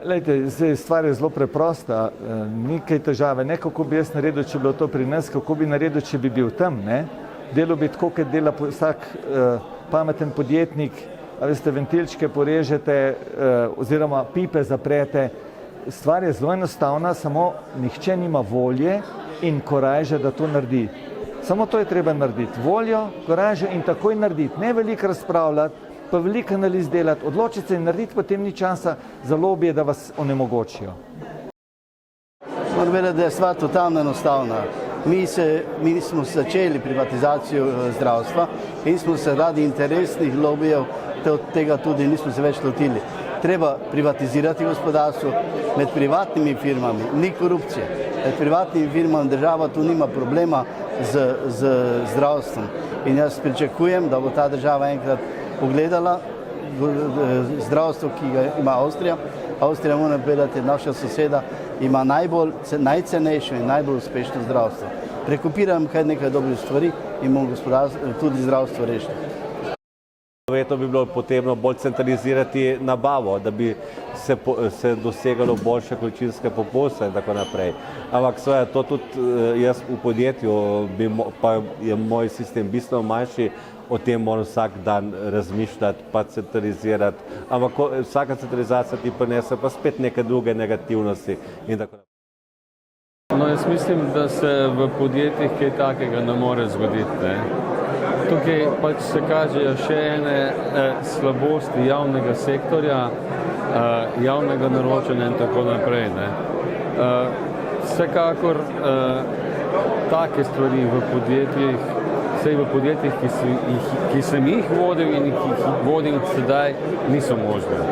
Lejte, stvar je zelo preprosta, ni kaj težave, ne kako bi jaz naredil, če bi bilo to pri nas, kako bi naredil, če bi bil tam, ne. Delal bi tako, kot dela vsak pameten podjetnik, a veste, ventilčke porežete oziroma pipe zaprete. Stvar je zelo enostavna, samo nihče nima volje in korajže, da to naredi. Samo to je treba narediti, voljo, korajže in takoj narediti, ne veliko razpravljati, pa veliko analiz delati, odločiti se in narediti, potem ni časa za lobije, da vas onemogočijo. Moram vedeti, da je stvar totalno enostavna. Mi smo začeli privatizacijo zdravstva in smo se radi interesnih lobijev tega tudi nismo se več lotili. Treba privatizirati gospodarstvo, med privatnimi firmami ni korupcije, med privatnimi firmami država tu nima problema z zdravstvom. In jaz pričakujem, da bo ta država enkrat pogledala zdravstvo, ki ga ima Avstrija. Avstrija, moram povedati, naša soseda ima najcenejše in najbolj uspešno zdravstvo. Prekopiramo kaj nekaj dobrih stvari in bomo tudi zdravstvo rešili. Verjetno bi bilo potrebno bolj centralizirati nabavo, da bi se dosegalo boljše količinske popuse in tako naprej. Ampak seveda to tudi jaz v podjetju, pa je moj sistem bistveno manjši, o tem moram vsak dan razmišljati, pa centralizirati. Ampak vsaka centralizacija ti prinese pa spet neke druge negativnosti in tako naprej. No, jaz mislim, da se v podjetjih kaj takega ne more zgoditi, ne. Tukaj pač se kažejo še ene slabosti javnega sektorja, javnega naročanja in tako naprej, ne. Vsekakor take stvari v podjetjih, vsej v podjetjih, ki sem jih vodil in ki jih vodim sedaj, niso možne.